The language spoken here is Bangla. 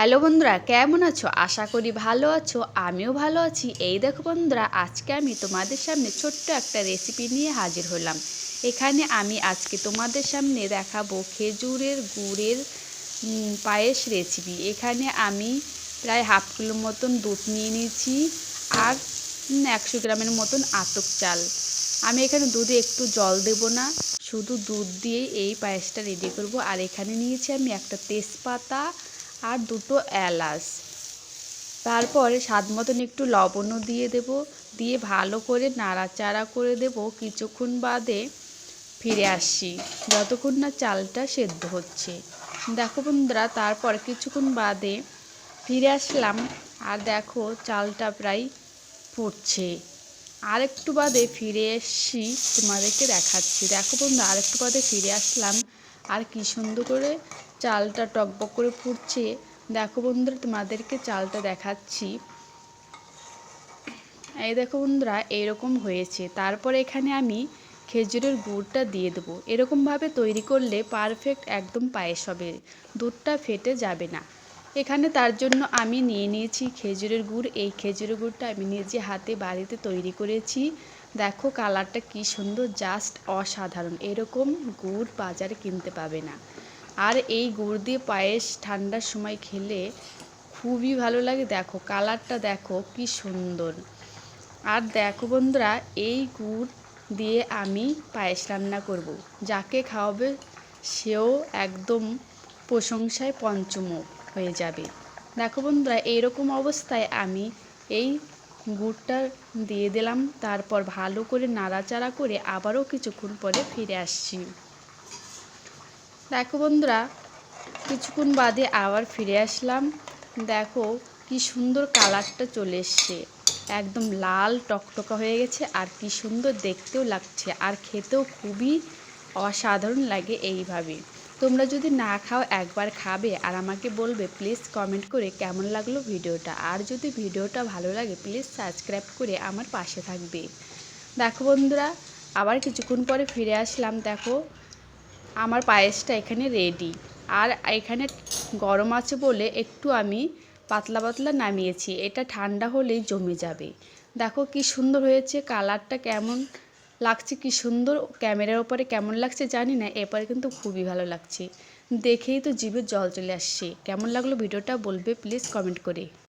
হ্যালো বন্ধুরা, কেমন আছো? আশা করি ভালো আছো। আমিও ভালো আছি। এই দেখো বন্ধুরা, আজকে আমি তোমাদের সামনে ছোট্ট একটা রেসিপি নিয়ে হাজির হলাম। এখানে আমি আজকে তোমাদের সামনে দেখাবো খেজুরের গুড়ের পায়েস রেসিপি। এখানে আমি প্রায় হাফ কিলো মতন দুধ নিয়ে নিয়েছি আর 100 গ্রামের মতন আতপ চাল। আমি এখানে দুধে একটু জল দেব না, শুধু দুধ দিয়েই এই পায়েসটা রেডি করব। আর এখানে নিয়েছি আমি একটা তেজপাতা আর দুটো এলাচ। তারপরে স্বাদ মতন একটু লবণও দিয়ে দেব, দিয়ে ভালো করে নাড়াচাড়া করে দেব। কিছুক্ষণ বাদে ফিরে আসছি, যতক্ষণ না চালটা সেদ্ধ হচ্ছে। দেখো বন্ধুরা, তারপর কিছুক্ষণ বাদে ফিরে আসলাম আর দেখো চালটা প্রায় ফুটছে। আর একটু বাদে ফিরে এসছি, তোমাদেরকে দেখাচ্ছি। দেখো বন্ধু, আর একটু বাদে ফিরে আসলাম আর কি সুন্দর করে চালটা টকবক করে ফুটছে। দেখো বন্ধুরা, তোমাদেরকে চালটা দেখাচ্ছি। এই দেখো বন্ধুরা, এরকম হয়েছে। তারপর এখানে আমি খেজুরের গুড়টা দিয়ে দেবো। এরকমভাবে তৈরি করলে পারফেক্ট একদম পায়েস হবে, দুধটা ফেটে যাবে না। এখানে তার জন্য আমি নিয়ে নিয়েছি খেজুরের গুড়। এই খেজুরের গুড়টা আমি নিজে হাতে বাড়িতে তৈরি করেছি। দেখো কালারটা কি সুন্দর, জাস্ট অসাধারণ। এরকম গুড় বাজারে কিনতে পাবে না। আর এই গুড় দিয়ে পায়েস ঠান্ডার সময় খেলে খুবই ভালো লাগে। দেখো কালারটা দেখো কি সুন্দর। আর দেখো বন্ধুরা, এই গুড় দিয়ে আমি পায়েস রান্না করব। যাকে খাওয়াবে সেও একদম প্রশংসায় পঞ্চমুখ হয়ে যাবে। দেখো বন্ধুরা, এইরকম অবস্থায় আমি এই গুড়টা দিয়ে দিলাম। তারপর ভালো করে নাড়াচাড়া করে আবারও কিছুক্ষণ পরে ফিরে আসছি। দেখো বন্ধুরা, কিছুক্ষণ বাদে আবার ফিরে আসলাম। দেখো কি সুন্দর কালারটা চলে এসছে, একদম লাল টকটকা হয়ে গেছে। আর কি সুন্দর দেখতেও লাগছে, আর খেতেও খুবই অসাধারণ লাগে। এইভাবে তোমরা যদি না খাও একবার খাবে আর আমাকে বলবে প্লিজ কমেন্ট করে কেমন লাগলো ভিডিওটা। আর যদি ভিডিওটা ভালো লাগে প্লিজ সাবস্ক্রাইব করে আমার পাশে থাকবে। দেখো বন্ধুরা, আবার কিছুক্ষণ পরে ফিরে আসলাম। দেখো আমার পায়েসটা এখানে রেডি। আর এখানে গরম আছে বলে একটু আমি পাতলা পাতলা নামিয়েছি, এটা ঠান্ডা হলেই জমে যাবে। দেখো কি সুন্দর হয়েছে, কালারটা কেমন লাগছে, কি সুন্দর। ক্যামেরার ওপরে কেমন লাগছে জানি না, এরপরে কিন্তু খুবই ভালো লাগছে। দেখেই তো জিভে জল চলে আসছে। কেমন লাগলো ভিডিওটা বলবে প্লিজ কমেন্ট করে।